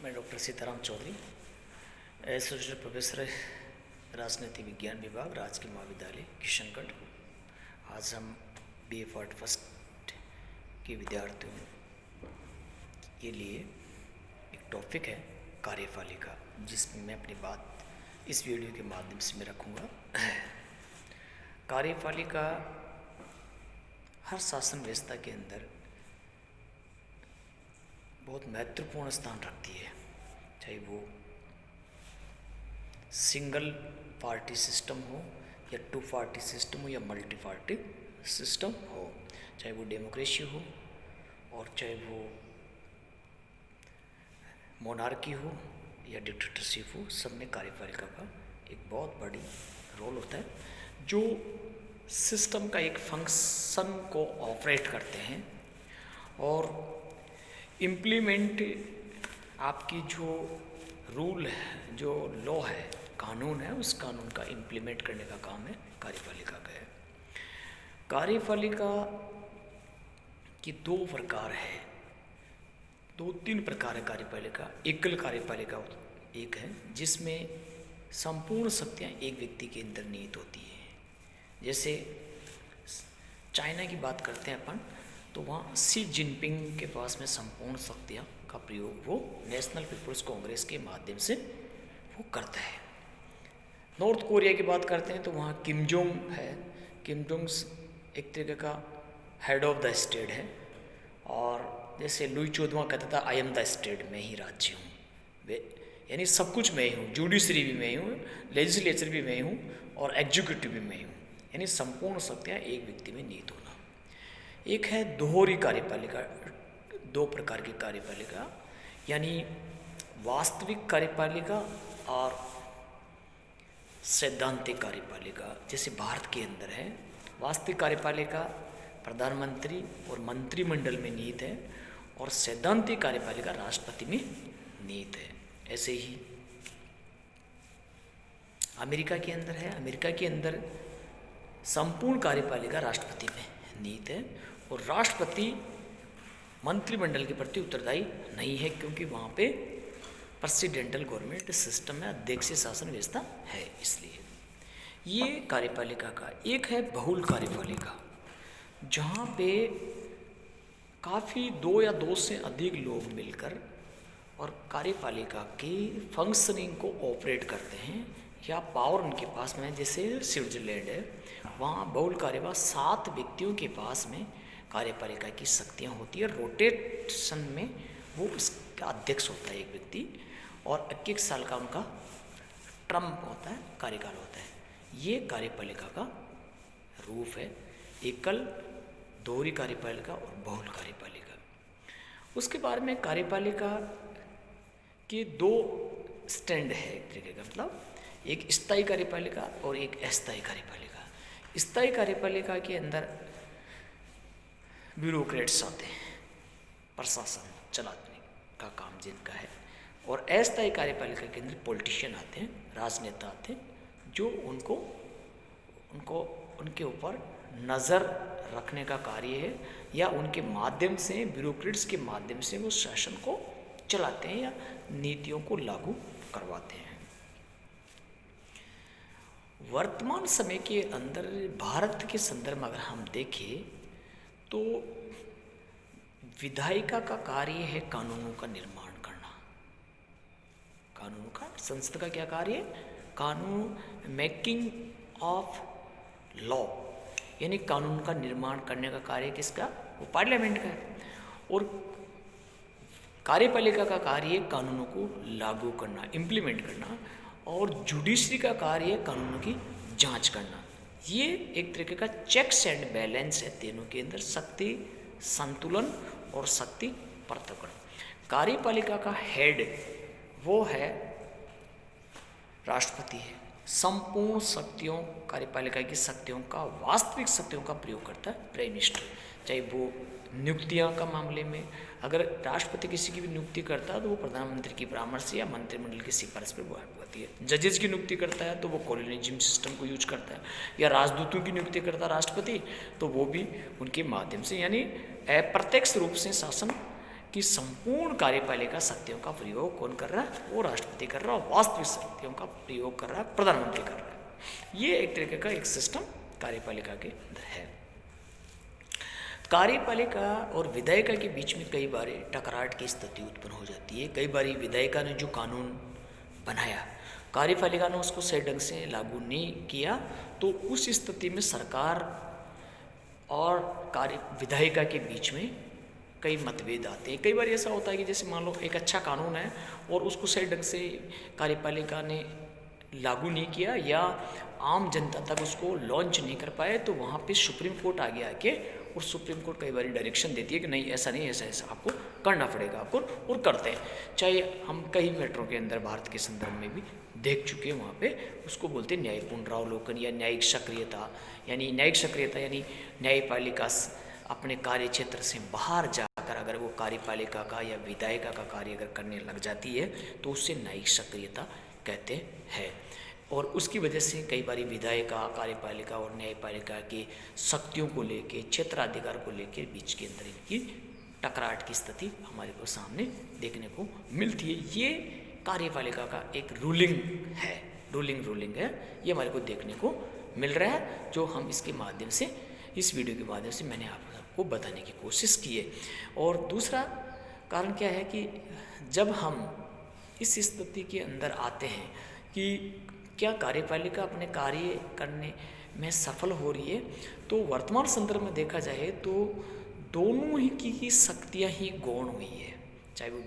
मैं doctor Sitaram Chaudhary, associate professor राजनीति विज्ञान विभाग, राजकीय महाविद्यालय किशनगढ़। आज हम BA पार्ट फर्स्ट के विद्यार्थियों के लिए एक टॉपिक है कार्यपालिका, जिसमें मैं अपनी बात इस वीडियो के माध्यम से मैं रखूँगा। कार्यपालिका हर शासन व्यवस्था के अंदर बहुत महत्वपूर्ण स्थान रखती है, चाहे वो सिंगल पार्टी सिस्टम हो या 2 पार्टी सिस्टम हो या मल्टी पार्टी सिस्टम हो, चाहे वो डेमोक्रेसी हो और चाहे वो मोनार्की हो या डिक्टेटरशिप हो, सब में कार्यपालिका का एक बहुत बड़ी रोल होता है, जो सिस्टम का एक फंक्शन को ऑपरेट करते हैं और इम्प्लीमेंट आपकी जो रूल है, जो लॉ है, कानून है, उस कानून का इम्प्लीमेंट करने का काम है कार्यपालिका का है। कार्यपालिका की 2 प्रकार है, 2-3 प्रकार है कार्यपालिका। एकल कार्यपालिका एक है जिसमें संपूर्ण शक्तियाँ एक व्यक्ति के अंदर निहित होती है। जैसे चाइना की बात करते हैं अपन, तो वहाँ शी जिनपिंग के पास में संपूर्ण शक्तियाँ का प्रयोग वो नेशनल पीपल्स कांग्रेस के माध्यम से वो करता है। नॉर्थ कोरिया की बात करते हैं तो वहाँ किम जोंग है। किम जोंग एक तरीके का हेड ऑफ द स्टेट है, और जैसे लुई 14वां कहता था आई एम द स्टेट, मैं ही राज्य हूँ, वे यानी सब कुछ मैं ही हूँ, जुडिशरी भी मैं ही हूँ, लेजिस्लेचर भी मैं ही हूँ और एग्जीक्यूटिव भी मैं ही हूँ, यानी संपूर्ण शक्तियाँ एक व्यक्ति में निहित होना। एक है दोहरी कार्यपालिका, 2 प्रकार की कार्यपालिका, यानी वास्तविक कार्यपालिका और सैद्धांतिक कार्यपालिका। जैसे भारत के अंदर है वास्तविक कार्यपालिका प्रधानमंत्री और मंत्रिमंडल में निहित है, और सैद्धांतिक कार्यपालिका राष्ट्रपति में निहित है। ऐसे ही अमेरिका के अंदर है, अमेरिका के अंदर संपूर्ण कार्यपालिका राष्ट्रपति में निहित है, और राष्ट्रपति मंत्रिमंडल के प्रति उत्तरदायी नहीं है, क्योंकि वहाँ पे प्रेसिडेंटल गवर्नमेंट सिस्टम में अध्यक्षीय शासन व्यवस्था है। इसलिए ये कार्यपालिका का एक है बहुल कार्यपालिका, जहाँ पे काफ़ी 2 या 2 से अधिक लोग मिलकर और कार्यपालिका की फंक्शनिंग को ऑपरेट करते हैं, या पावर उनके पास में। जैसे स्विट्जरलैंड है, वहाँ बहुल कार्यपालिका 7 व्यक्तियों के पास में कार्यपालिका की शक्तियाँ होती है। रोटेशन में वो इसका अध्यक्ष होता है एक व्यक्ति, और 21 साल का उनका टर्म होता है, कार्यकाल होता है। ये कार्यपालिका का रूप है, एकल, दोहरी कार्यपालिका और बहुल कार्यपालिका। उसके बाद में कार्यपालिका के 2 स्टैंड है एक तरीके का, मतलब एक स्थायी कार्यपालिका और एक अस्थायी कार्यपालिका। स्थायी कार्यपालिका के अंदर ब्यूरोक्रेट्स आते हैं, प्रशासन चलाने का काम जिनका है, और अस्थायी कार्यपालिका के अंदर पॉलिटिशियन आते हैं, राजनेता आते हैं, जो उनके ऊपर नज़र रखने का कार्य है, या उनके माध्यम से, ब्यूरोक्रेट्स के माध्यम से वो शासन को चलाते हैं या नीतियों को लागू करवाते हैं। वर्तमान समय के अंदर भारत के संदर्भ में अगर हम देखें तो विधायिका का कार्य है कानूनों का निर्माण करना। कानूनों का, संसद का क्या कार्य है? कानून, मेकिंग ऑफ लॉ, यानी कानून का निर्माण करने का कार्य किसका? वो पार्लियामेंट का है। और कार्यपालिका का कार्य है कानूनों को लागू करना, इम्प्लीमेंट करना, और जुडिशरी का कार्य है कानूनों की जांच करना। ये एक तरीके का चेक्स एंड बैलेंस है तीनों के अंदर, शक्ति संतुलन और शक्ति पृथक्करण। कार्यपालिका का हेड वो है राष्ट्रपति है। संपूर्ण शक्तियों, कार्यपालिका की शक्तियों का, वास्तविक शक्तियों का प्रयोग करता है प्राइम मिनिस्टर। चाहे वो नियुक्तियां का मामले में, अगर राष्ट्रपति किसी की भी नियुक्ति करता है तो वो प्रधानमंत्री की परामर्श या मंत्रिमंडल की सिफारिश पर होती है। जजेस की नियुक्ति करता है तो वो कॉलोनियलिज्म सिस्टम को यूज करता है, या राजदूतों की नियुक्ति करता है राष्ट्रपति तो वो भी उनके माध्यम से, यानी अप्रत्यक्ष रूप से शासन कि संपूर्ण कार्यपालिका शक्तियों का प्रयोग कौन कर रहा है? वो राष्ट्रपति कर रहा है। वास्तविक शक्तियों का प्रयोग कर रहा है प्रधानमंत्री कर रहा है। ये एक तरीके का एक सिस्टम कार्यपालिका के अंदर है। कार्यपालिका और विधायिका के बीच में कई बार टकराट की स्थिति उत्पन्न हो जाती है। कई बार विधायिका ने जो कानून बनाया, कार्यपालिका ने उसको सही ढंग से लागू नहीं किया, तो उस स्थिति में सरकार और विधायिका के बीच में कई मतभेद आते हैं। कई बार ऐसा होता है कि जैसे मान लो एक अच्छा कानून है और उसको सही ढंग से कार्यपालिका ने लागू नहीं किया या आम जनता तक उसको लॉन्च नहीं कर पाए, तो वहाँ पे सुप्रीम कोर्ट आगे आके, और सुप्रीम कोर्ट कई बार डायरेक्शन देती है कि नहीं ऐसा नहीं, ऐसा ऐसा आपको करना पड़ेगा आपको, और करते हैं। चाहे हम कई मेट्रो के अंदर भारत के संदर्भ में भी देख चुके हैं, वहाँ पे उसको बोलते हैं न्यायिक पुनरावलोकन या न्यायिक सक्रियता। यानी न्यायिक सक्रियता यानी न्यायपालिका अपने कार्य क्षेत्र से बाहर जाकर अगर वो कार्यपालिका का या विधायिका का कार्य अगर करने लग जाती है तो उससे न्यायिक सक्रियता कहते हैं। और उसकी वजह से कई बार विधायिका, कार्यपालिका और न्यायपालिका की शक्तियों को लेके, क्षेत्राधिकार को लेके बीच के अंदर इनकी टकराट की स्थिति हमारे को सामने देखने को मिलती है। ये कार्यपालिका का एक रूलिंग है, रूलिंग है, ये हमारे को देखने को मिल रहा है, जो हम इसके माध्यम से, इस वीडियो के माध्यम से मैंने आपको बताने की कोशिश की है। और दूसरा कारण क्या है कि जब हम इस स्थिति के अंदर आते हैं कि क्या कार्यपालिका अपने कार्य करने में सफल हो रही है, तो वर्तमान संदर्भ में देखा जाए तो दोनों ही की शक्तियाँ ही गौण हुई है। चाहे वो